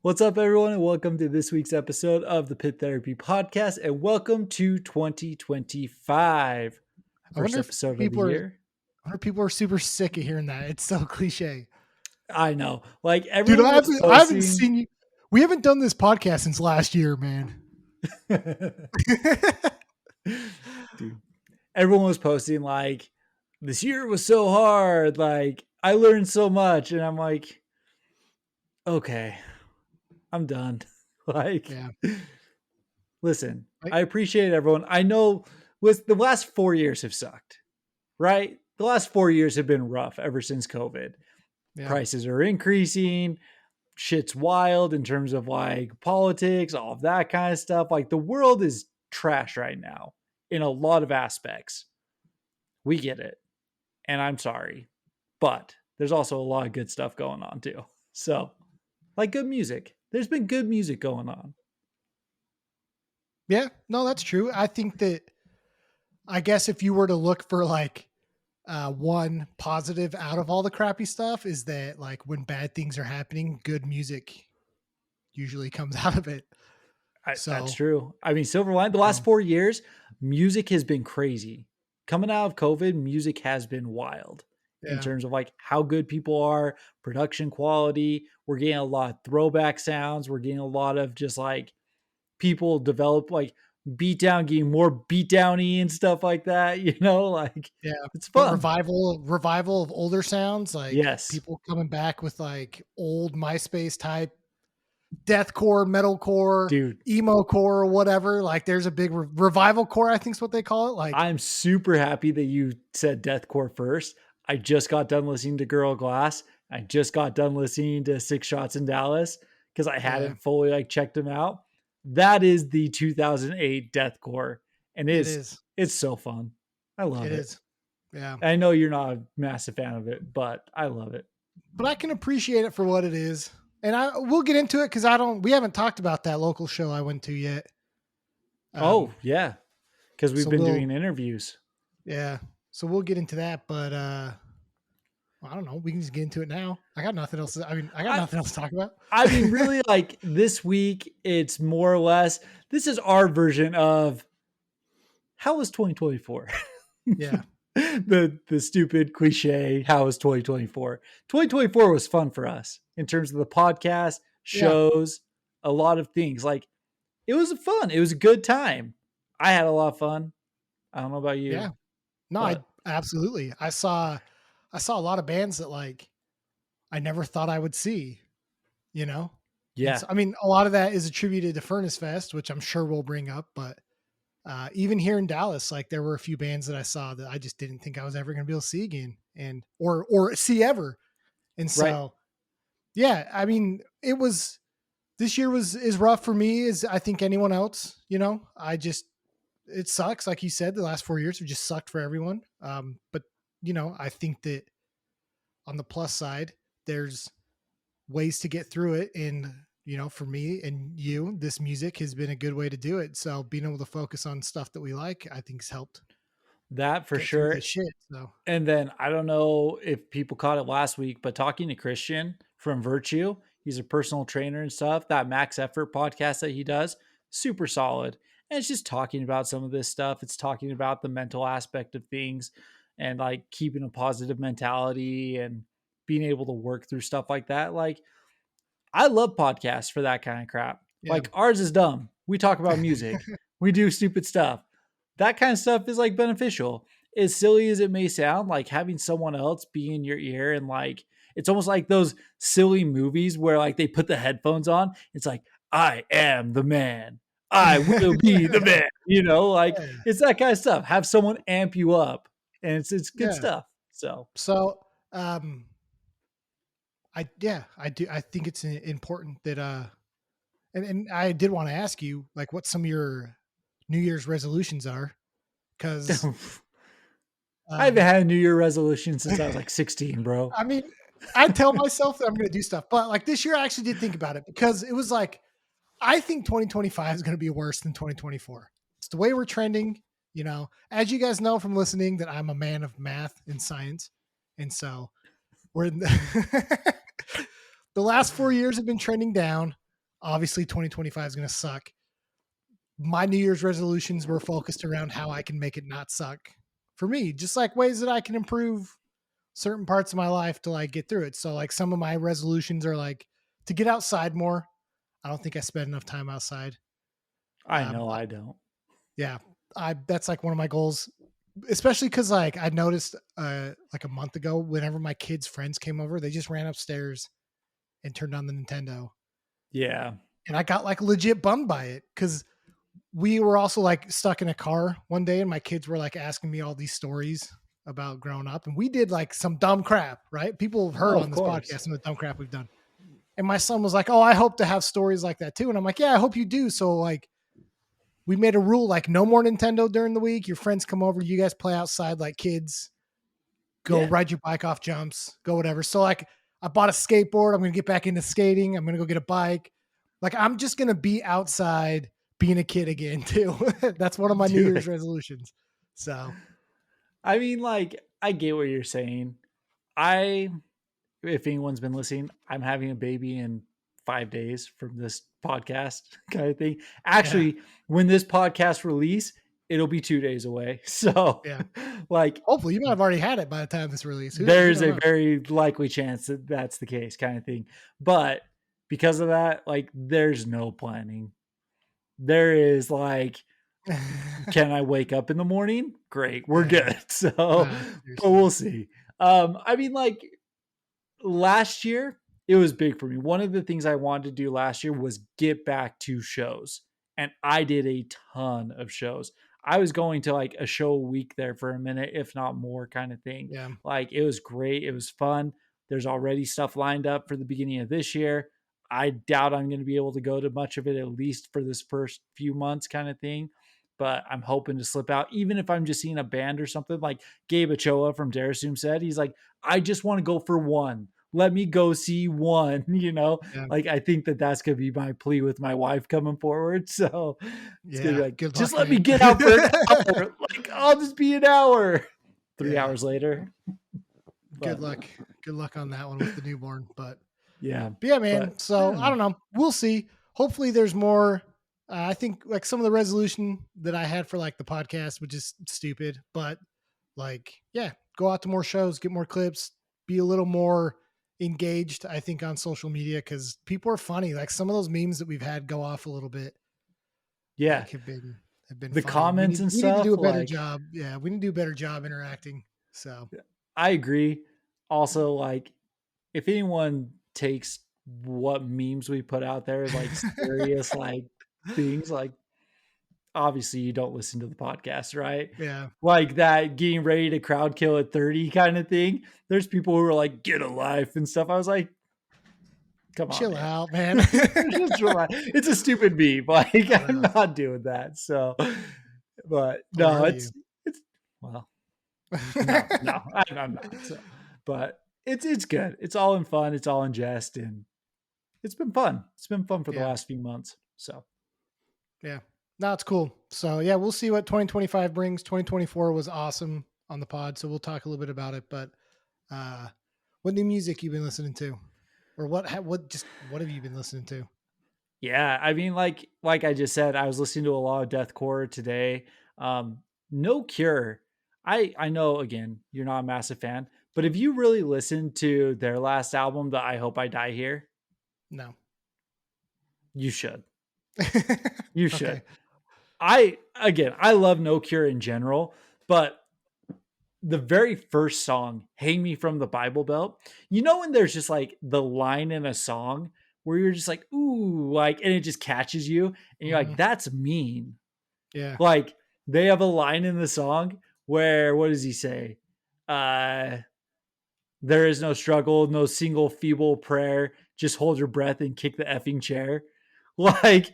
What's up, everyone, and welcome to this week's episode of the Pit Therapy Podcast, and welcome to 2025. First episode of the year. I wonder if people are super sick of hearing that. It's so cliche. I know. Like, everyone Dude, I haven't seen you. We haven't done this podcast since last year, man. Dude, everyone was posting, like, this year was so hard. Like, I learned so much. And I'm like, okay, I'm done. Like, yeah. Listen, I appreciate everyone. I know the last 4 years have sucked, right? The last 4 years have been rough ever since COVID. Yeah. Prices are increasing. Shit's wild in terms of like politics, all of that kind of stuff. Like, the world is trash right now in a lot of aspects. We get it. And I'm sorry. But there's also a lot of good stuff going on too. So, like, good music. There's been good music going on. Yeah, no, that's true. I think that, I guess if you were to look for like one positive out of all the crappy stuff, is that like when bad things are happening, good music usually comes out of it. That's true. I mean, silver line, the last 4 years, music has been crazy. Coming out of COVID, music has been wild in terms of like how good people are, production quality. We're getting a lot of throwback sounds. We're getting a lot of just like people develop like beatdown, getting more beatdowny and stuff like that, you know, like, yeah, it's fun. Revival of older sounds, like, yes, people coming back with like old MySpace type deathcore, metalcore, dude, emo core, or whatever. Like, there's a big revival core, I think is what they call it. Like, I'm super happy that you said deathcore first. I just got done listening to Girl Glass. I just got done listening to Six Shots in Dallas because I hadn't fully like checked them out. That is the 2008 deathcore, and it's so fun. I love it. It is. Yeah. I know you're not a massive fan of it, but I love it. But I can appreciate it for what it is. And we'll get into it because we haven't talked about that local show I went to yet. Yeah. Because we've been doing interviews. Yeah. So we'll get into that, but I don't know. We can just get into it now. I got nothing else. I got nothing else to talk about. I mean, really, like, this week, it's more or less, this is our version of how was 2024? Yeah. the stupid cliche, how was 2024? 2024 was fun for us in terms of the podcast, shows, a lot of things. Like, it was fun. It was a good time. I had a lot of fun. I don't know about you. Yeah. No, absolutely. I saw a lot of bands that like I never thought I would see, you know? Yeah. So, I mean, a lot of that is attributed to Furnace Fest, which I'm sure we'll bring up, but even here in Dallas, like, there were a few bands that I saw that I just didn't think I was ever going to be able to see again or see ever. And so, yeah, I mean, this year is rough for me as I think anyone else, you know. It sucks. Like you said, the last 4 years have just sucked for everyone. But, you know, I think that on the plus side, there's ways to get through it. And, you know, for me and you, this music has been a good way to do it. So being able to focus on stuff that we like, I think has helped. That for sure. And then I don't know if people caught it last week, but talking to Christian from Virtue, he's a personal trainer and stuff. That Max Effort podcast that he does, super solid. And it's just talking about some of this stuff. It's talking about the mental aspect of things and like keeping a positive mentality and being able to work through stuff like that. Like, I love podcasts for that kind of crap. Yeah. Like, ours is dumb. We talk about music. We do stupid stuff. That kind of stuff is like beneficial. As silly as it may sound, like having someone else be in your ear and like, it's almost like those silly movies where like they put the headphones on. It's like, I am the man. I will be the man, you know, like it's that kind of stuff. Have someone amp you up, and it's good stuff. So, I do. I think it's important that, and I did want to ask you like what some of your New Year's resolutions are. Cause I haven't had a New Year resolution since I was like 16, bro. I mean, I tell myself that I'm going to do stuff, but like this year I actually did think about it because it was like, I think 2025 is going to be worse than 2024. It's the way we're trending. You know, as you guys know from listening, that I'm a man of math and science, and so we're in the, the last 4 years have been trending down. Obviously, 2025 is going to suck. My New Year's resolutions were focused around how I can make it not suck for me, just like ways that I can improve certain parts of my life to like get through it. So like some of my resolutions are like to get outside more. I don't think I spend enough time outside. I know But I don't. yeah, I that's like one of my goals, especially because like I noticed like a month ago, whenever my kids' friends came over, they just ran upstairs and turned on the Nintendo, Yeah. and I got like legit bummed by it because we were also like stuck in a car one day, and my kids were like asking me all these stories about growing up, and we did like some dumb crap, right? People have heard Oh, on of this course. podcast some of the dumb crap we've done. And my son was like, "Oh, I hope to have stories like that too." And I'm like, "Yeah, I hope you do." So like we made a rule like no more Nintendo during the week. Your friends come over, you guys play outside like kids. Go Yeah. ride your bike off jumps, go whatever. So like I bought a skateboard. I'm gonna get back into skating. I'm gonna go get a bike. Like I'm just gonna be outside being a kid again too. That's one of my New Do Year's it. resolutions. So I mean, like, I get what you're saying. I, if anyone's been listening, I'm having a baby in 5 days from this podcast kind of thing. yeah, Actually, when this podcast release, it'll be 2 days away. So, yeah. like, Hopefully you might have already had it by the time this release. Who you there's don't a know. very likely chance that that's the case, kind of thing. But because of that, like, there's no planning. There is like, can I wake up in the morning? Great, we're Yeah. good. So, but Seriously. we'll see. I mean, like, last year, it was big for me. One of the things I wanted to do last year was get back to shows. And I did a ton of shows. I was going to like a show a week there for a minute, if not more, kind of thing. Yeah. Like it was great. It was fun. There's already stuff lined up for the beginning of this year. I doubt I'm going to be able to go to much of it, at least for this first few months, kind of thing. But I'm hoping to slip out, even if I'm just seeing a band or something. Like Gabe Ochoa from Darasum said, he's like, I just want to go for one. Let me go see one, Yeah. like I think that that's going to be my plea with my wife coming forward. So it's going to Yeah. be like, Good just luck, let me man. get out for an hour. Like, I'll just be an hour. Three Yeah. hours later. Good But luck. Good luck on that one with the newborn. yeah, But yeah, man. but I So don't I know. don't know. We'll see. Hopefully, there's more. I think like some of the resolution that I had for like the podcast, which is stupid, but like, yeah, go out to more shows, get more clips, be a little more engaged. I think on social media because people are funny. Like some of those memes that we've had go off a little bit. Yeah. Like have been The funny, and we comments need and we need to do stuff, a better like, job. Yeah, we need to do a better job interacting. So I agree. Also, like, if anyone takes what memes we put out there as like serious, like things, like obviously you don't listen to the podcast, right? yeah, Like that getting ready to crowd kill at 30 kind of thing. There's people who are like, get a life and stuff. I was like, come on, chill man. out, man. Just relax. It's a stupid meme. Like, I I'm know. not doing that. So, but Or no, are you? it's, well, no, I'm not. So, but it's good. It's all in fun. It's all in jest. And it's been fun. It's been fun for the Yeah, last few months. So, yeah. No, it's cool. So yeah, we'll see what 2025 brings. 2024 was awesome on the pod, so we'll talk a little bit about it. But uh, what new music you been listening to, or what have you been listening to? yeah, I mean, like I just said, I was listening to a lot of deathcore today. Um, No Cure. I know again, you're not a massive fan, but if you really listened to their last album, the I Hope I Die Here, No. you should. You should. Okay. I love No Cure in general, but the very first song, Hang Me from the Bible Belt, when there's just like the line in a song where you're just like, ooh, like, and it just catches you, and you're Hmm. like, that's mean. Yeah. Like, they have a line in the song where, what does he say? There is no struggle, no single feeble prayer. Just hold your breath and kick the effing chair. Like,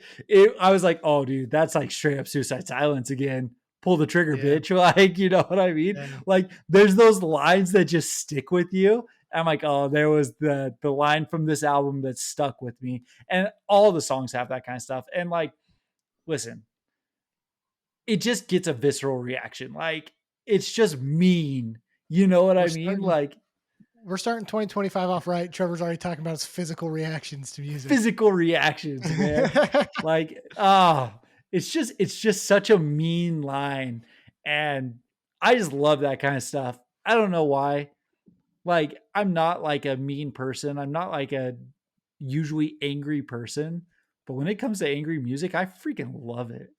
I was like, oh, dude, that's like straight up suicide silence again. Pull the trigger, Yeah. bitch. Like, you know what I mean? Yeah. Like, there's those lines that just stick with you. I'm like, oh, there was the line from this album that stuck with me. And all the songs have that kind of stuff. And like, listen, it just gets a visceral reaction. Like it's just mean. You know what We're I mean? starting Like we're starting 2025 off right. Trevor's already talking about his physical reactions to music. physical reactions, man. Like, it's just such a mean line. And I just love that kind of stuff. I don't know why. Like, I'm not like a mean person. I'm not like a usually angry person. But when it comes to angry music, I freaking love it.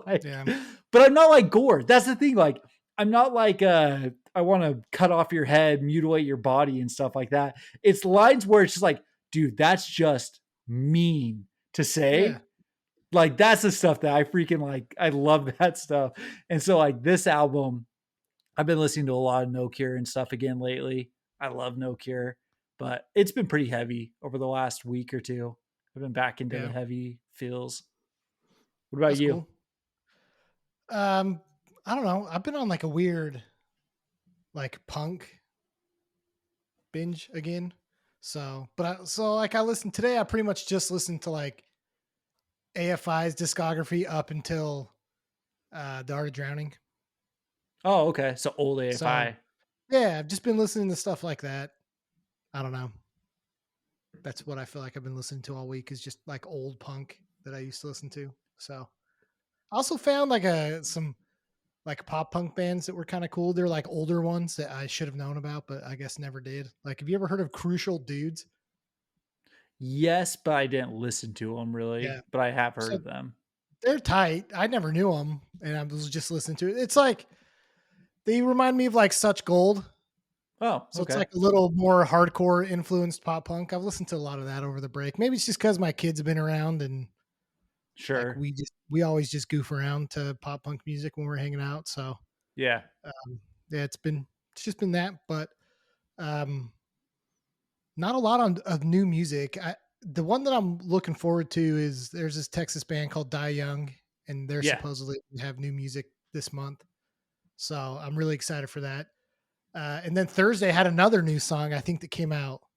Like, Yeah. but I'm not like Gore. That's the thing. Like, I'm not like I want to cut off your head, mutilate your body and stuff like that. It's lines where it's just like, dude, that's just mean to Yeah. say. Like that's the stuff that I freaking like. I love that stuff. And so like this album, I've been listening to a lot of No Cure and stuff again lately. I love No Cure, but it's been pretty heavy over the last week or two. I've been back into the Yeah. heavy feels. What about That's you? cool. Um, I don't know. I've been on like a weird like punk binge again. So like I listened today, I pretty much just listened to like AFI's discography up until The Art of Drowning. Oh, okay. So old So AFI. yeah, I've just been listening to stuff like that. I don't know. That's what I feel like I've been listening to all week is just like old punk that I used to listen to. So I also found like some like pop punk bands that were kind of cool. They're like older ones that I should have known about, but I guess never did. Like, have you ever heard of Crucial Dudes? Yes, but I didn't listen to them really, Yeah. but I have heard So of them. they're tight. I never knew them, and I was just listening to it. It's like they remind me of like Such Gold. Oh, So it's okay. like a little more hardcore influenced pop punk. I've listened to a lot of that over the break. Maybe it's just because my kids have been around and like Sure. we always just goof around to pop punk music when we're hanging out. So Yeah. yeah, it's just been that, but um, not a lot of new music. The one that I'm looking forward to is there's this Texas band called Die Young, and they're Yeah. supposedly have new music this month. So I'm really excited for that. And then Thursday had another new song I think that came out Oh,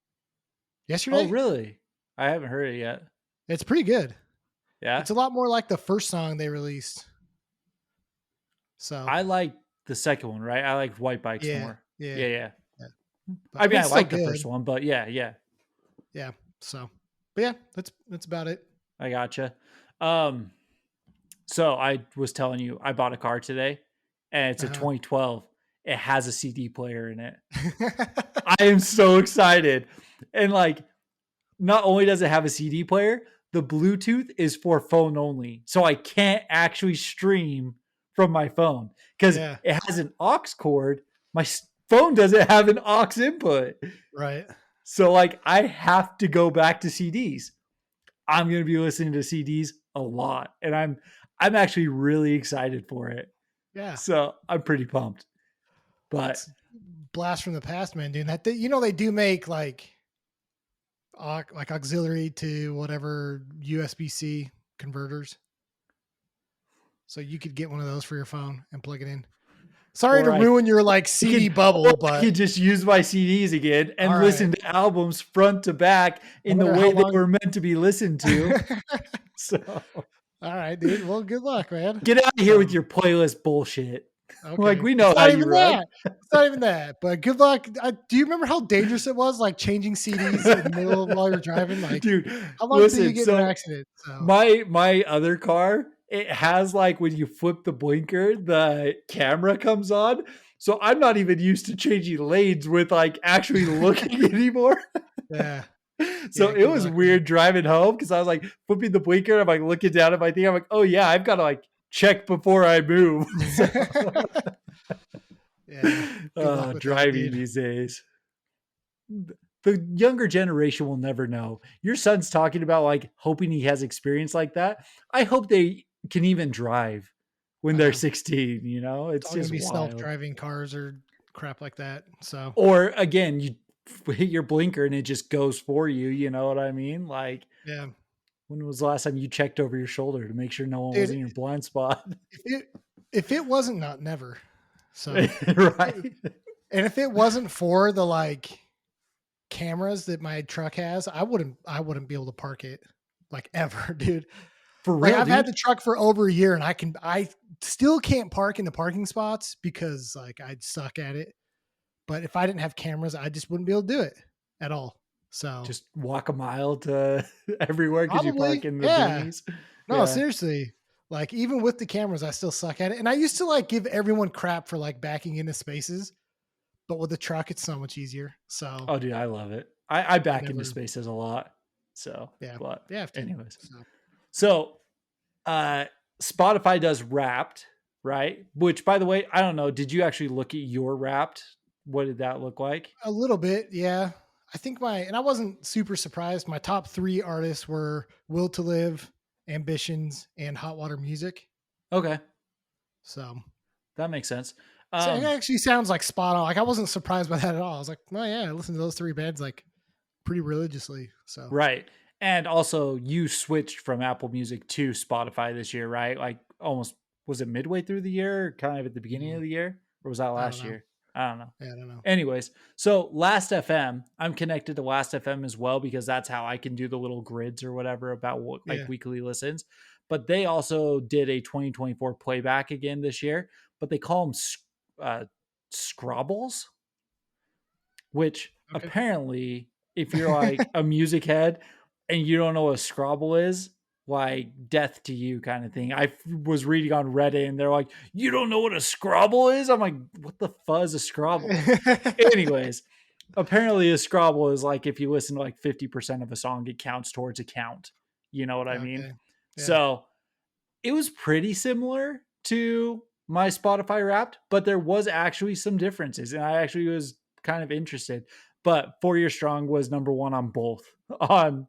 yesterday. really? I haven't heard it yet. It's pretty good. Yeah. It's a lot more like the first song they released. So I like the second one, right? I like White Bikes yeah, more. yeah, Yeah, yeah. yeah. But I I mean, mean, I it's still like the good. first one, but yeah, yeah. Yeah. So, but yeah, that's about it. I gotcha. Um, so I was telling you, I bought a car today, and it's a Uh-huh. 2012. It has a CD player in it. I am so excited, and like, not only does it have a CD player, the Bluetooth is for phone only, so I can't actually stream from my phone because Yeah. it has an aux cord. My phone doesn't have an aux input, Right. so like I have to go back to CDs. I'm going to be listening to CDs a lot, and I'm actually really excited for it. Yeah. So I'm pretty pumped. But It's blast from the past, man, dude. That they do make like auxiliary to whatever USB-C converters. So you could get one of those for your phone and plug it in. Sorry to or I ruin your like CD or bubble, I but could just use my CDs again all and right. listen to albums front to back I in the wonder how way they long. were meant to be listened to. So All right, dude. Well, good luck, man. get out of here So, with your playlist bullshit. Like okay. we know It's how not you even run. that. It's not even that. But good luck. Do you remember how dangerous it was, like changing CDs in the middle of while you're driving? Like, Dude, how long till you listen, get in an so accident? So, my other car, it has like when you flip the blinker, the camera comes on. So I'm not even used to changing lanes with like actually looking anymore. yeah, So yeah. it Good was luck, man. weird driving home because I was like flipping the blinker. And I'm like looking down at my thing. I'm like, oh yeah, I've got to like check before I move. So Yeah. Good luck with that, driving dude. these days. The younger generation will never know. Your son's talking about like hoping he has experience like that. I hope they can even drive when I they're know. 16, you know? It's It's all gonna just be wild. self-driving cars or crap like that. So, Or again, you hit your blinker and it just goes for you, you know what I mean? Like yeah, when was the last time you checked over your shoulder to make sure no one was dude. in your blind spot? If it wasn't not never. So, Right. and if it wasn't for the like cameras that my truck has, I wouldn't be able to park it like ever, dude. For Like real, I've had dude. the truck for over a year and I still can't park in the parking spots because like I suck at it. But if I didn't have cameras, I just wouldn't be able to do it at all. So Just walk a mile to everywhere because you park probably, in the yeah. boonies. No, Yeah. seriously. Like even with the cameras, I still suck at it. And I used to like give everyone crap for like backing into spaces, but with the truck, it's so much easier. So Oh, dude, I love it. I I back into never, spaces a lot. So, yeah, but you have to. anyways. So So, uh, Spotify does Wrapped, right? Which, by the way, I don't know. Did you actually look at your Wrapped? What did that look like? a little bit, yeah. I think and I wasn't super surprised. My top three artists were Will to Live, Ambitions, and Hot Water Music. Okay, So, that makes sense. so it Um, actually sounds like spot on. Like I wasn't surprised by that at all. I was like, oh yeah, I listened to those three bands like pretty religiously. So right. And also, you switched from Apple Music to Spotify this year, right? Like almost, was it midway through the year, or kind of at the beginning of the year, or was that I don't last know. year? I don't know. Yeah, I don't know. Anyways, so Last FM, I'm connected to Last FM as well because that's how I can do the little grids or whatever about what like Yeah. weekly listens. But they also did a 2024 playback again this year, but they call them scrobbles, which Okay. apparently, if you're like a music head and you don't know what a scrobble is, like death to you kind of thing. I was reading on Reddit and they're like, you don't know what a scrobble is? I'm like, what the fuzz is a scrobble? Anyways, apparently a scrobble is like if you listen to like 50% of a song, it counts towards a count. You know what I mean? Okay. Yeah. So it was pretty similar to my Spotify Wrapped, but there was actually some differences, and I actually was kind of interested. But 4 Year Strong was number one on both on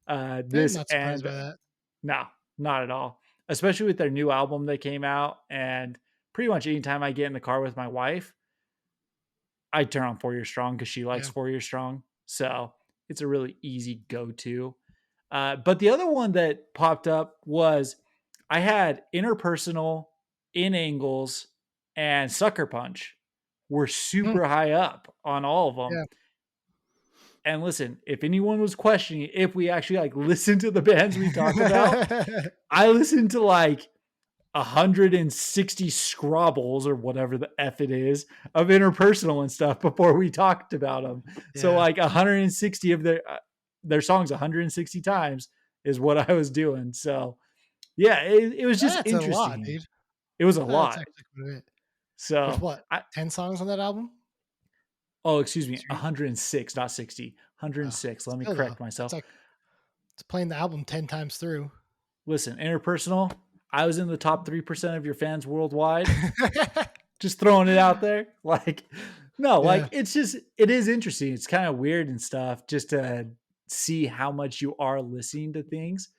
Yeah, I'm this not surprised and by that. no, not at all. Especially with their new album that came out, and pretty much anytime I get in the car with my wife, I turn on 4 Year Strong because she likes Yeah. 4 Year Strong. So it's a really easy go to. But the other one that popped up was I had Interpersonal, In Angles, and Sucker Punch were Hmm. super high up on all of them. Yeah. And listen, if anyone was questioning if we actually like listen to the bands we talk about, I listened to like 160 scrobbles or whatever the F it is of interpersonal and stuff before we talked about them. So Yeah. like 160 of their songs 160 times is what I was doing. So yeah, it was just That's a lot, interesting. dude. It was a That's lot. actually quite a bit. There's So what, I 10 songs on that album? oh excuse me, Three? 106, not 60. Oh, 106. Let me still though. correct myself. That's like it's playing the album 10 times through. Listen, interpersonal. I was in the top 3% of your fans worldwide. Just throwing it out there. Like, no, like Yeah. it is interesting. It's kind of weird and stuff just to see how much you are listening to things.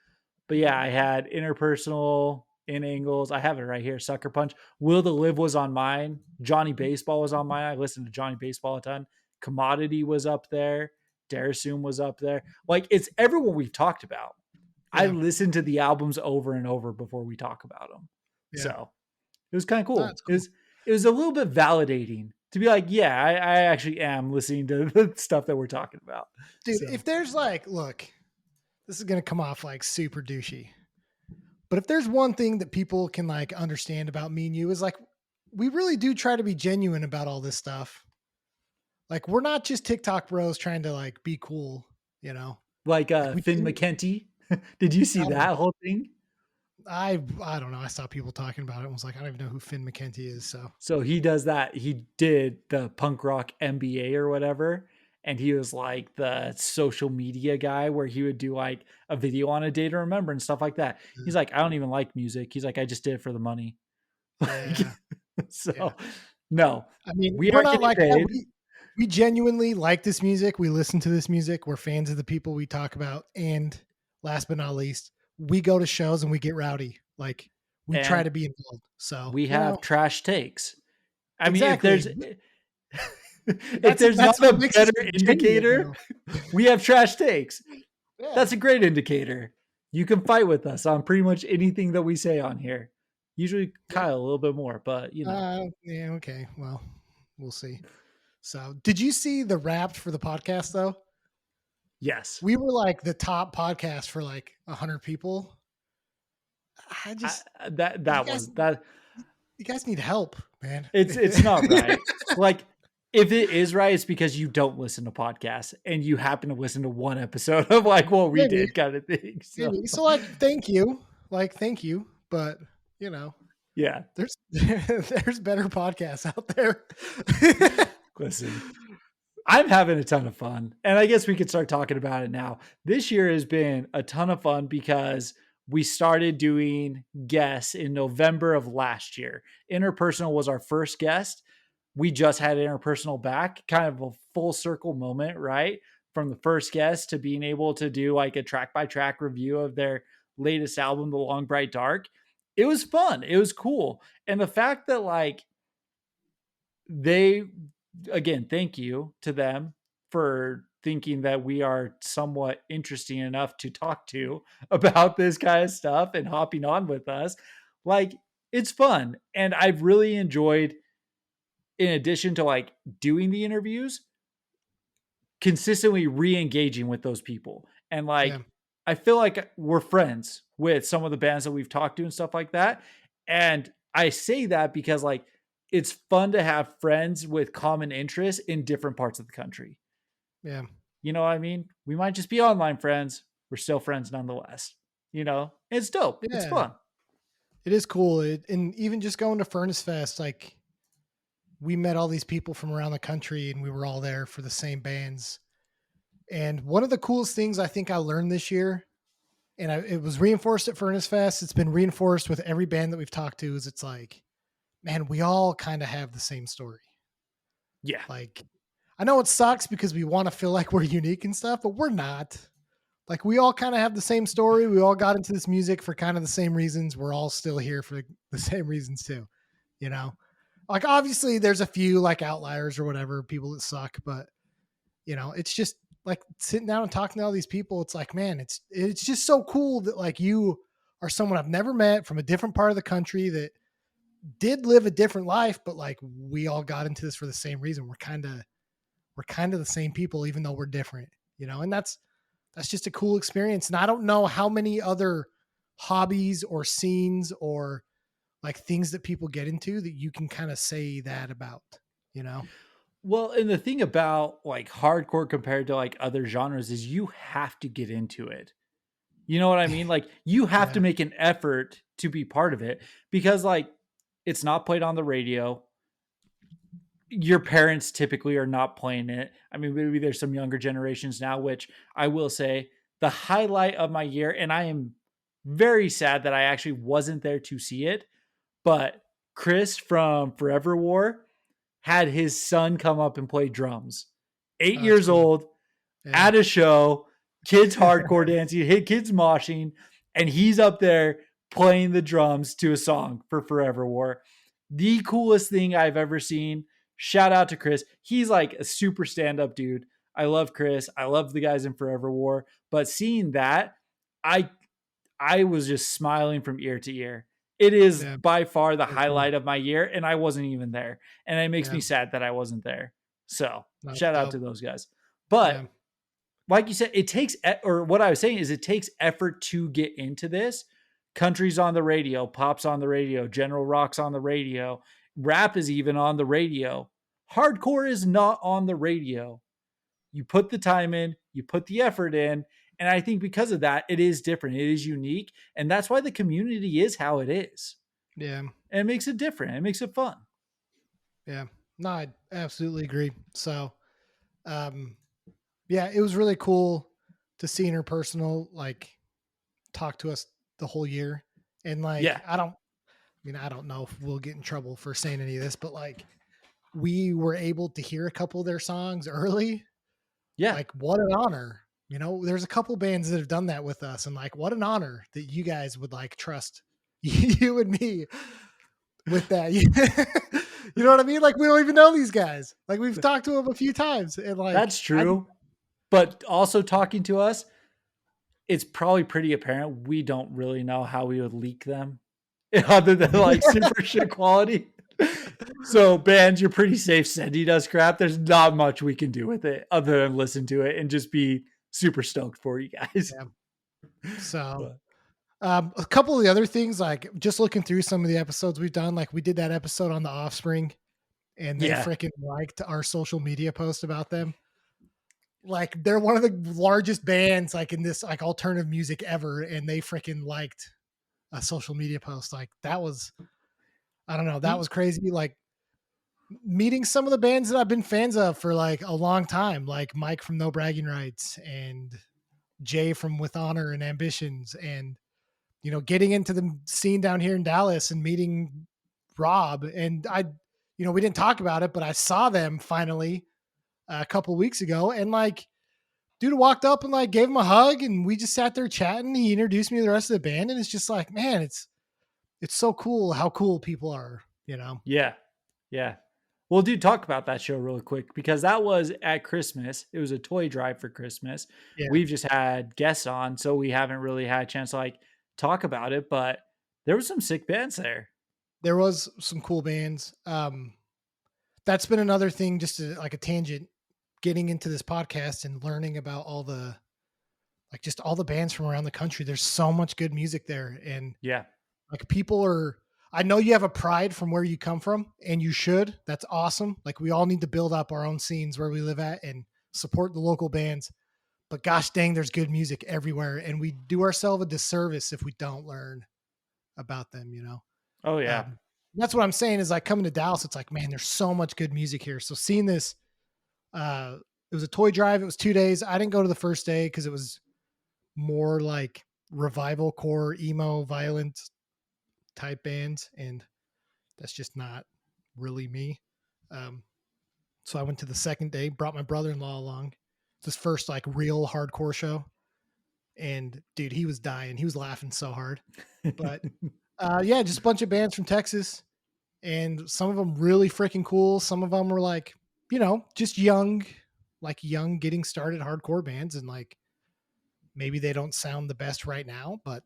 But yeah, I had interpersonal in angles. I have it right here. Sucker Punch. Will to Live was on mine. Johnny Baseball was on mine. I listened to Johnny Baseball a ton. Commodity was up there. Darasoon was up there. Like it's everyone we've talked about. I Yeah. listened to the albums over and over before we talk about them. Yeah. So it was kind of No, cool. that's cool. It was a little bit validating to be like, yeah, I actually am listening to the stuff that we're talking about. Dude, So if there's like, look, this is gonna come off like super douchey. But if there's one thing that people can like understand about me and you is like we really do try to be genuine about all this stuff. Like we're not just TikTok bros trying to like be cool, you know. like Like we Finn do. McKenty. Did you see I don't. that whole thing? I don't know. I saw people talking about it and was like, I don't even know who Finn McKenty is. So So he does that. He did the punk rock MBA or whatever. And he was like the social media guy where he would do like a video on a day to remember and stuff like that. He's like, I don't even like music. He's like, I just did it for the money. Like, yeah, yeah. so no, I mean, we we're aren't not getting like that. paid. We genuinely like this music. We listen to this music. We're fans of the people we talk about. And last but not least, we go to shows and we get rowdy. Like we try And to be involved. So, we you know, have trash takes. I mean, exactly. if there's That's not what a makes us better genuine indicator, though. we have trash takes. Yeah. That's a great indicator. You can fight with us on pretty much anything that we say on here. Usually Yep. Kyle a little bit more, but you know. Yeah, okay. Well, we'll see. So, did you see the Wrapped for the podcast though? Yes. We were like the top podcast for like 100 people. I just you that guys was that you guys need help, man. it's not right. Like, if it is right, it's because you don't listen to podcasts and you happen to listen to one episode of like what we Maybe, did kind of thing. So maybe. So like, thank you, thank you, but you know, yeah. there's there's better podcasts out there. Listen, I'm having a ton of fun. And I guess we could start talking about it now. This year has been a ton of fun because we started doing guests in November of last year. Interpersonal was our first guest. We just had interpersonal back, kind of a full circle moment, right? From the first guest to being able to do like a track by track review of their latest album, The Long Bright Dark. It was fun. It was cool. And the fact that like they again, thank you to them for thinking that we are somewhat interesting enough to talk to about this kind of stuff and hopping on with us. Like, it's fun. And I've really enjoyed, in addition to like doing the interviews, consistently re-engaging with those people. And Yeah, like, I feel like we're friends with some of the bands that we've talked to and stuff like that. And I say that because like it's fun to have friends with common interests in different parts of the country. yeah, You know what I mean? We might just be online friends. We're still friends nonetheless. You know, it's dope. It's yeah. fun. It is cool. And even just going to Furnace Fest, like we met all these people from around the country, and we were all there for the same bands. And one of the coolest things I think I learned this year, and it was reinforced at Furnace Fest, it's been reinforced with every band that we've talked to, is it's like, man, we all kind of have the same story. Yeah. Like, I know it sucks because we want to feel like we're unique and stuff, but we're not. Like, we all kind of have the same story. We all got into this music for kind of the same reasons. We're all still here for the same reasons too, you know? Like, obviously there's a few like outliers or whatever, people that suck, but you know, it's just like sitting down and talking to all these people. It's like, man, it's just so cool that like you are someone I've never met from a different part of the country that did live a different life, but like we all got into this for the same reason. We're kind of the same people, even though we're different, you know, and that's just a cool experience. And I don't know how many other hobbies or scenes or like things that people get into that you can kind of say that about, you know? Well, and the thing about like hardcore compared to like other genres is you have to get into it. You know what I mean? Like, you have to Yeah. make an effort to be part of it because like it's not played on the radio. Your parents typically are not playing it. I mean, maybe there's some younger generations now, which I will say the highlight of my year, and I am very sad that I actually wasn't there to see it, but Chris from Forever War had his son come up and play drums. Eight Oh, that's years cool. old, Yeah. at a show, kids hardcore dancing, hit kids moshing, and he's up there playing the drums to a song for Forever War. The coolest thing I've ever seen. Shout out to Chris. He's like a super stand-up dude. I love Chris. I love the guys in Forever War. But seeing that, I I was just smiling from ear to ear. It is Yeah. by far the Very cool. highlight of my year, and I wasn't even there. And it makes Yeah. me sad that I wasn't there. So That's shout out dope. to those guys. Yeah. But like you said, it takes, or what I was saying is it takes effort to get into this. Country's on the radio, pop's on the radio, general rock's on the radio, rap is even on the radio. Hardcore is not on the radio. You put the time in, you put the effort in. And I think because of that, it is different. It is unique. And that's why the community is how it is. Yeah. And it makes it different. It makes it fun. Yeah. No, I absolutely agree. So, um, yeah, it was really cool to see Interpersonal like talk to us the whole year. And like, Yeah. I don't know if we'll get in trouble for saying any of this, but like we were able to hear a couple of their songs early. Yeah. Like, what an honor. You know, there's a couple bands that have done that with us, and like, what an honor that you guys would like trust you and me with that. You know what I mean? Like, we don't even know these guys. Like, we've talked to them a few times, and like, That's true. But also talking to us, it's probably pretty apparent we don't really know how we would leak them other than like super shit quality. So bands, you're pretty safe sending us crap. There's not much we can do with it other than listen to it and just be super stoked for you guys. Yeah. So, But A couple of the other things, like just looking through some of the episodes we've done, like we did that episode on the Offspring, and they Yeah. freaking liked our social media post about them. Like they're one of the largest bands like in this like alternative music ever, and they freaking liked a social media post. Like that was, I don't know, that was crazy. Like meeting some of the bands that I've been fans of for like a long time, like Mike from No Bragging Rights and Jay from With Honor and Ambitions, and getting into the scene down here in Dallas and meeting Rob. And we didn't talk about it, but I saw them finally a couple weeks ago, and like dude walked up and like gave him a hug, and we just sat there chatting. He introduced me to the rest of the band, and it's just like, man, it's so cool how cool people are. Yeah. Yeah. Well, dude, talk about that show really quick because that was at Christmas. It was a toy drive for Christmas. Yeah. We've just had guests on, so we haven't really had a chance to like talk about it, but there was some sick bands there. There was some cool bands. That's been another thing, just like a tangent, getting into this podcast and learning about just all the bands from around the country. There's so much good music there. And Yeah. like I know you have a pride from where you come from, and you should. That's awesome. Like we all need to build up our own scenes where we live at and support the local bands. But gosh dang, there's good music everywhere. And we do ourselves a disservice if we don't learn about them. Oh yeah. That's what I'm saying is like coming to Dallas, it's like, man, there's so much good music here. So seeing this, uh, it was a toy drive. It was 2 days. I didn't go to the first day because it was more like revival core, emo, violent type bands. And that's just not really me. Um, so I went to the second day, brought my brother-in-law along. It's his first like real hardcore show. And dude, he was dying. He was laughing so hard. But yeah, just a bunch of bands from Texas, and some of them really freaking cool. Some of them were like, just young, getting started hardcore bands, and like maybe they don't sound the best right now, but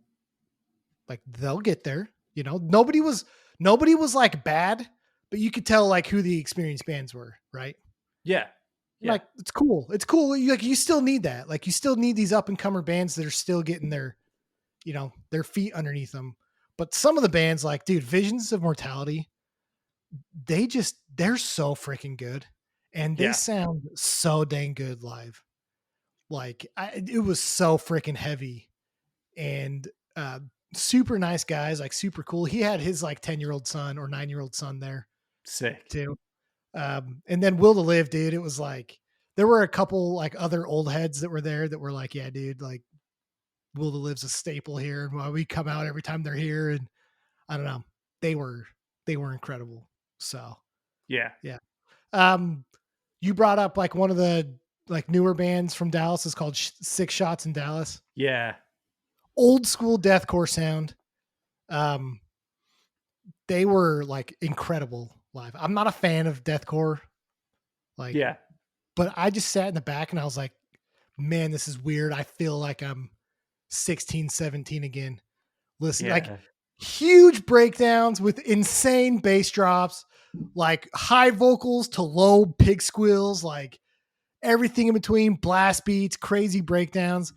like they'll get there. Nobody was like bad, but you could tell like who the experienced bands were, right? Yeah. Yeah. Like it's cool. It's cool. You still need that. Like you still need these up and comer bands that are still getting their feet underneath them. But some of the bands, like, dude, Visions of Mortality, they're so freaking good, and they Yeah. sound so dang good live. Like it was so freaking heavy, and super nice guys, like super cool. He had his like 10-year-old son or 9-year-old son there Sick. too. And then Will to Live, dude, it was like there were a couple like other old heads that were there that were like, yeah, dude, like Will to Live's a staple here, and why we come out every time they're here. And I don't know, they were incredible. So Yeah. yeah. Um, you brought up like one of the like newer bands from Dallas is called Six Shots in Dallas. Yeah. Old school deathcore sound. Um, they were like incredible live. I'm not a fan of deathcore, like, Yeah. but I just sat in the back and I was like, man, this is weird. I feel like I'm 16, 17 again. Listen, like Yeah. huge breakdowns with insane bass drops, like high vocals to low pig squeals, like everything in between, blast beats, crazy breakdowns.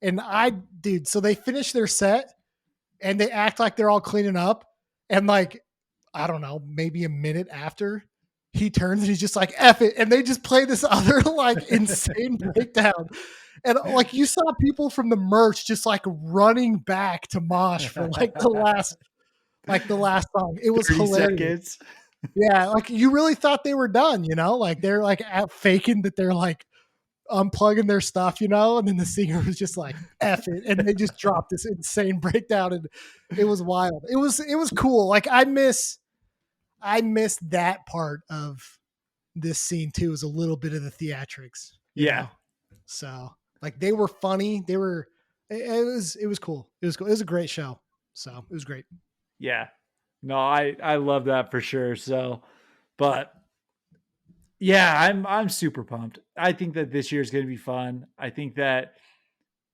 And dude, so they finish their set and they act like they're all cleaning up. And like, I don't know, maybe a minute after, he turns and he's just like, F it. And they just play this other like insane breakdown. And like you saw people from the merch just like running back to mosh for like the last song. It was 30 hilarious. seconds. Yeah, like you really thought they were done. Like they're like faking that they're like unplugging their stuff, and then the singer was just like F it, and they just dropped this insane breakdown, and it was wild. It was cool. Like I miss that part of this scene too, is a little bit of the theatrics. Yeah. So like they were funny. It was cool. It was cool. It was a great show. So it was great. Yeah. No, I love that for sure. So, but yeah, I'm super pumped. I think that this year is going to be fun. I think that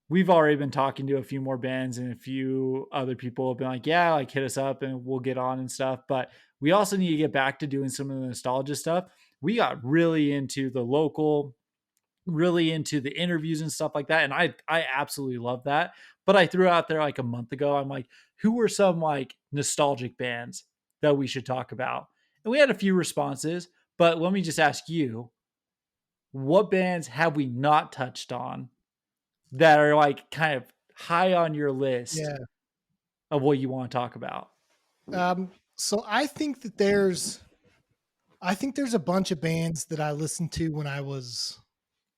we've already been talking to a few more bands, and a few other people have been like, yeah, like hit us up and we'll get on and stuff. But we also need to get back to doing some of the nostalgia stuff. We got really into the local really into the interviews and stuff like that. And I absolutely love that. But I threw out there like a month ago, I'm like, who were some like nostalgic bands that we should talk about? And we had a few responses, but let me just ask you, what bands have we not touched on that are like kind of high on your list Yeah. of what you want to talk about? So I think there's a bunch of bands that I listened to when I was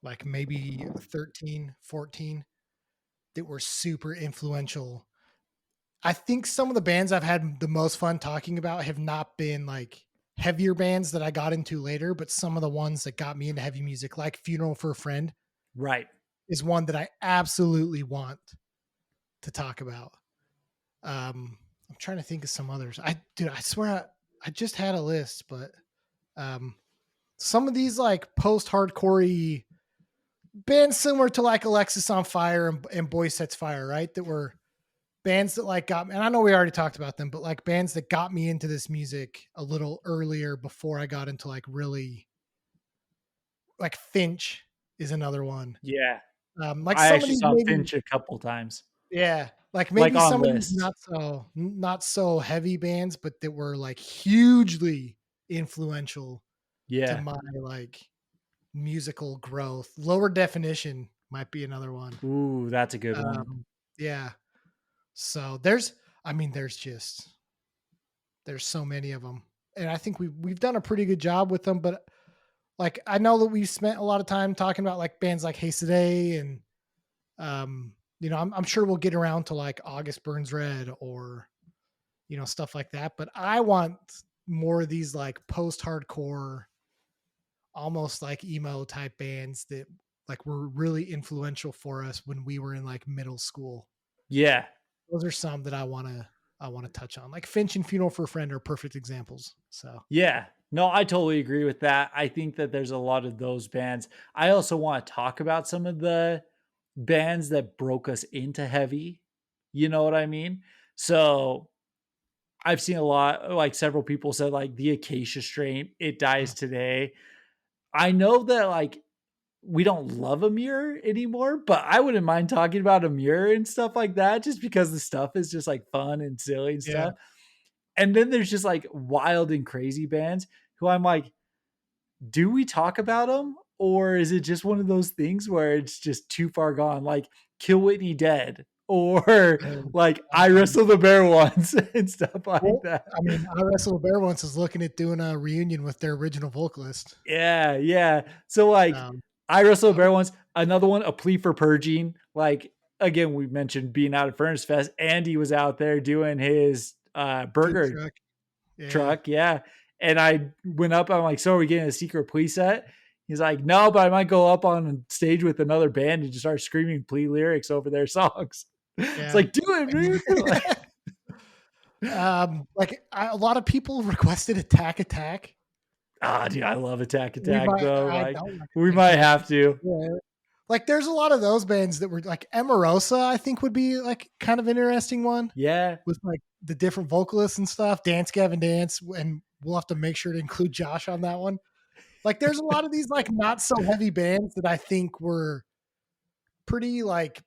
like maybe 13, 14 that were super influential. I think some of the bands I've had the most fun talking about have not been like heavier bands that I got into later, but some of the ones that got me into heavy music, like Funeral for a Friend, Right. is one that I absolutely want to talk about. I'm trying to think of some others. I swear I just had a list, but um, some of these like post-hardcore bands similar to like Alexis on Fire and Boy Sets Fire, right? That were bands that like got me, and I know we already talked about them, but like bands that got me into this music a little earlier before I got into like really like Finch is another one. Yeah. Like I some of actually these saw maybe, Finch a couple times, yeah, like like maybe on some of these lists. not so heavy bands, but that were like hugely influential to Yeah. my like musical growth. Lower Definition might be another one. Ooh, that's a good one. Um, yeah. So there's so many of them, and I think we've done a pretty good job with them. But like I know that we've spent a lot of time talking about like bands like Haste Today, and I'm sure we'll get around to like August Burns Red or stuff like that. But I want more of these like post-hardcore, almost like emo type bands that like were really influential for us when we were in like middle school. Yeah. Those are some that I want to touch on. Like Finch and Funeral for a Friend are perfect examples. So Yeah. No, I totally agree with that. I think that there's a lot of those bands. I also want to talk about some of the bands that broke us into heavy. You know what I mean? So I've seen a lot, like several people said, like the Acacia Strain, It Dies Today. I know that like we don't love Amir anymore, but I wouldn't mind talking about Amir and stuff like that just because the stuff is just like fun and silly and yeah, stuff. And then there's just like wild and crazy bands who I'm like, do we talk about them? Or is it just one of those things where it's just too far gone? Like Kill Whitney Dead or and like I Wrestle the Bear Once and stuff like well, that. I mean, I Wrestle a Bear Once is looking at doing a reunion with their original vocalist. Yeah, yeah. So like Um, I Wrestle the I would Bear Once, another one, A Plea for Purging. Like again, we mentioned being out at Furnace Fest. Andy was out there doing his food burger truck. Yeah, truck. Yeah. And I went up, I'm like, so are we getting a secret plea set? He's like, no, but I might go up on stage with another band and just start screaming plea lyrics over their songs. It's yeah. like, do it, dude. Like, A lot of people requested Attack Attack. dude, I love Attack We Attack might, though. I Like, don't like we Attack might Attack. have to. Yeah. Like there's a lot of those bands that were like Emarosa, I think would be like kind of interesting one Yeah. with like the different vocalists and stuff. Dance Gavin Dance, and we'll have to make sure to include Josh on that one. Like there's a lot of these like not so heavy bands that I think were pretty like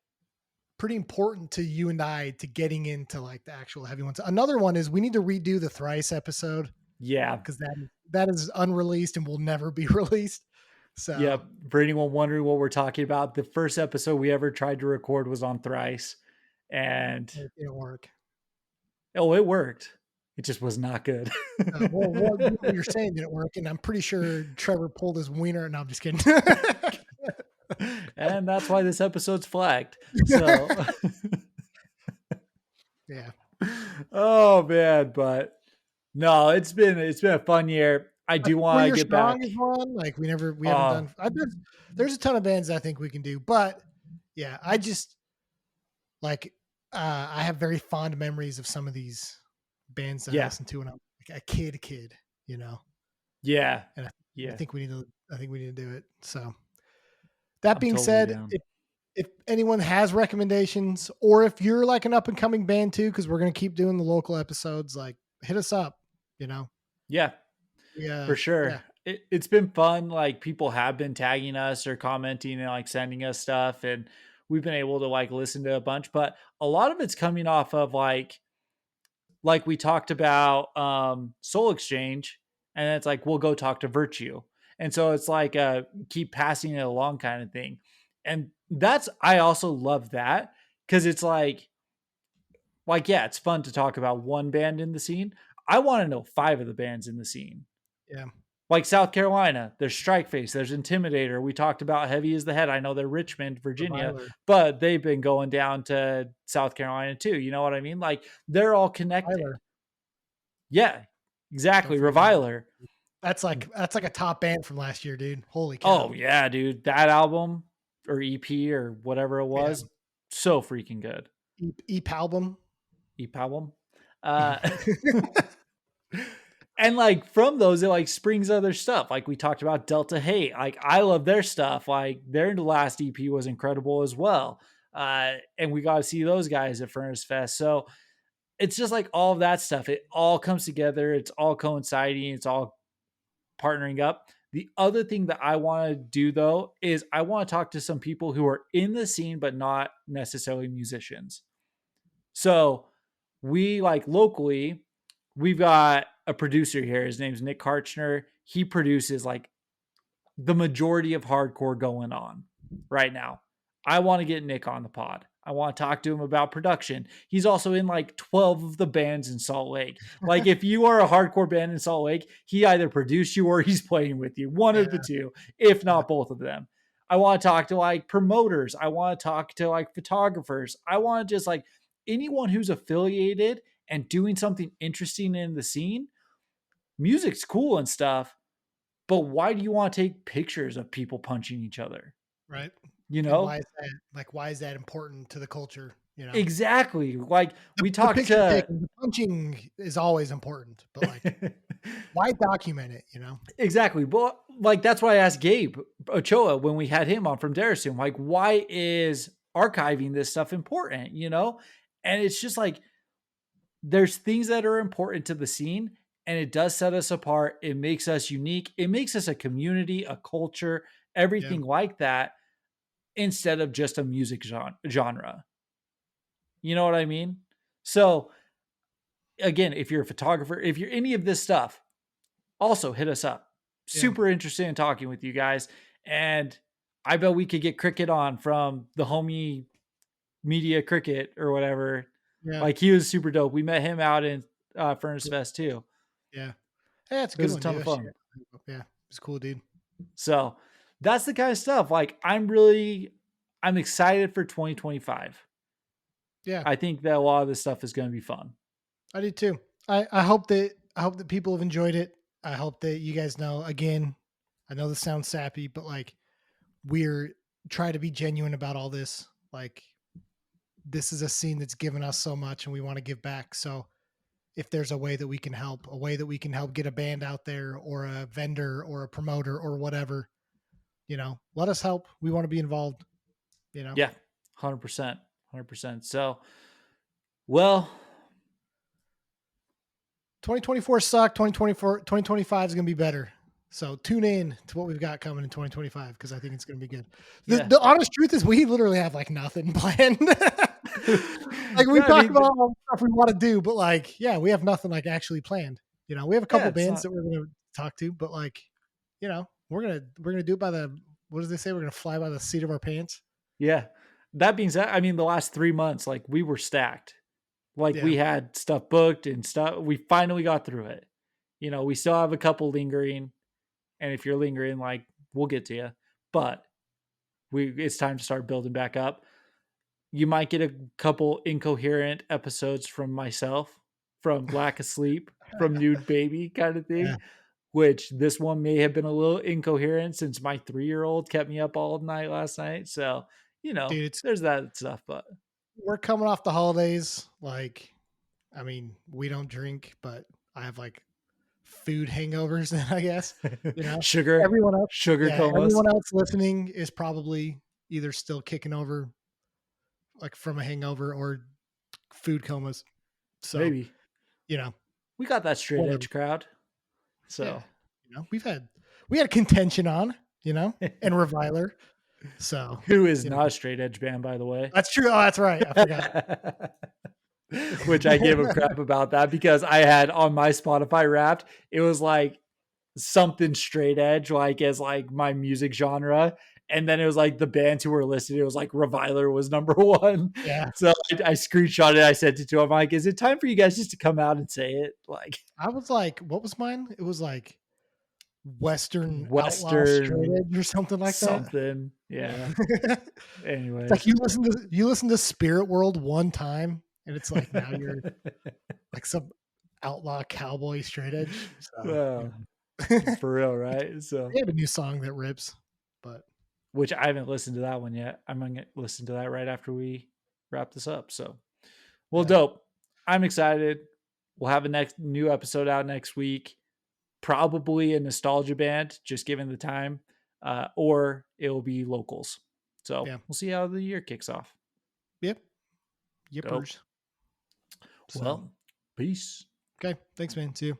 pretty important to you and I to getting into like the actual heavy ones. Another one is we need to redo the Thrice episode Yeah. because that is unreleased and will never be released. So Yep. For anyone wondering what we're talking about, the first episode we ever tried to record was on Thrice. And it didn't work. oh, it worked. It just was not good. Well, what you're saying didn't work, and I'm pretty sure Trevor pulled his wiener. No, I'm just kidding. And that's why this episode's flagged. So Yeah, oh man, but no, it's been a fun year. I do Where want to You're get Strong back. is one. Like we haven't Uh done. There's a ton of bands I think we can do, but yeah, I just like I have very fond memories of some of these bands that I yeah. listened to when I'm like a kid, you know. Yeah. And I Yeah. think we need to. I think we need to do it. So that I'm being totally said, down. if anyone has recommendations, or if you're like an up and coming band too, because we're gonna keep doing the local episodes, like hit us up. You know, Yeah, yeah, for sure. yeah. it's been fun. Like people have been tagging us or commenting and like sending us stuff, and we've been able to like listen to a bunch. But a lot of it's coming off of like we talked about Soul Exchange, and it's like we'll go talk to Virtue, and so it's like a keep passing it along kind of thing, and that's I also love that because it's like yeah, it's fun to talk about one band in the scene. I want to know five of the bands in the scene. Yeah. Like South Carolina, there's Strikeface, there's Intimidator. We talked about Heavy as the Head. I know they're Richmond, Virginia, Reviler. but they've been going down to South Carolina too. You know what I mean? Like they're all connected. Reviler. Yeah, Don't exactly. forget about Reviler. that's like a top band from last year, dude. Holy cow. Oh yeah, dude. That album or EP or whatever it Yeah. was, so freaking good. Eep album. EP album. Uh and like from those it like springs other stuff like we talked about Delta Hate. Like I love their stuff. Like their last EP was incredible as well. And we got to see those guys at Furnace Fest. So it's just like all of that stuff, it all comes together, it's all coinciding, it's all partnering up. The other thing that I want to do though is I want to talk to some people who are in the scene but not necessarily musicians. So we like locally, we've got a producer here. His name's Nick Karchner. He produces like the majority of hardcore going on right now. I want to get Nick on the pod. I want to talk to him about production. He's also in like 12 of the bands in Salt Lake. Like if you are a hardcore band in Salt Lake, he either produced you or he's playing with you. One of the Yeah. two, if Yeah. not both of them. I want to talk to like promoters. I want to talk to like photographers. I want to just like anyone who's affiliated and doing something interesting in the scene. Music's cool and stuff, but why do you want to take pictures of people punching each other? Right. You And know? why is that important to the culture? You know, Exactly. Like we the talked picture to taking, the punching is always important, but like, why document it? You know? exactly. But like that's why I asked Gabe Ochoa when we had him on from Darasum, like, why is archiving this stuff important? You know? And it's just like there's things that are important to the scene and it does set us apart. It makes us unique. It makes us a community, a culture, Yeah. everything like that instead of just a music genre. You know what I mean? So, again, if you're a photographer, if you're any of this stuff, also hit us up. Yeah. Super interested in talking with you guys. And I bet we could get Cricket on from the homie media Cricket or whatever. Yeah. Like he was super dope. We met him out in Furnace Fest too. Yeah. Hey, that's a It good was a one, ton dude. of fun. Yeah. It's cool, dude. So that's the kind of stuff. Like I'm excited for 2025. Yeah. I think that a lot of this stuff is going to be fun. I do too. I hope that people have enjoyed it. I hope that you guys know, again, I know this sounds sappy, but like we're try to be genuine about all this. Like this is a scene that's given us so much and we want to give back. So if there's a way that we can help, a way that we can help get a band out there or a vendor or a promoter or whatever, you know, let us help. We want to be involved, you know. Yeah, 100%. 100%. So, well, 2024 sucked. 2025 is going to be better. So tune in to what we've got coming in 2025 because I think it's going to be good. yeah. The honest truth is we literally have like nothing planned. Like we Yeah, I talk mean, about all the stuff we want to do, but like, yeah, we have nothing like actually planned. You know, we have a yeah, couple it's bands not. that we're going to talk to, but like, you know, we're gonna do it by the what does they say? We're gonna fly by the seat of our pants. Yeah. That being said, I mean, the last 3 months, like we were stacked. Like Yeah, we had stuff booked and stuff. We finally got through it. You know, we still have a couple lingering. And if you're lingering, like we'll get to you. But it's time to start building back up. You might get a couple incoherent episodes from myself, from lack of sleep, from nude baby kind of yeah, thing, which this one may have been a little incoherent since my 3-year-old kept me up all night last night. So, dude, it's there's that stuff. But we're coming off the holidays. Like, I mean, we don't drink, but I have like food hangovers, I guess. You know, sugar, everyone else, sugar yeah, comas, everyone else listening is probably either still kicking over like from a hangover or food comas. So, maybe. you know, We got that straight whatever. edge crowd. Yeah. So, we had contention on, and Reviler. So, Who is not a straight edge band, by the way. That's true. Oh, that's right. I forgot. Which I gave a crap about that because I had on my Spotify Wrapped, it was like something straight edge, like as like my music genre. And then it was like the bands who were listed. It was like Reviler was number one. Yeah. So I screenshot it. I sent it to him. I'm like, is it time for you guys just to come out and say it? Like, I was like, what was mine? It was like Western Outlaw Straight Western Edge or something like that. something. Yeah. It's Anyways. like you listen to Spirit World one time, and it's like now you're like some outlaw cowboy straight edge. So, For real, right? So they have a new song that rips, but which I haven't listened to that one yet. I'm gonna listen to that right after we wrap this up. So, well, yeah, dope. I'm excited. We'll have a next new episode out next week. Probably a nostalgia band, just given the time, or it will be locals. So yeah, we'll see how the year kicks off. yep, Dope. yippers. So, Well, peace. okay, thanks, man. See you.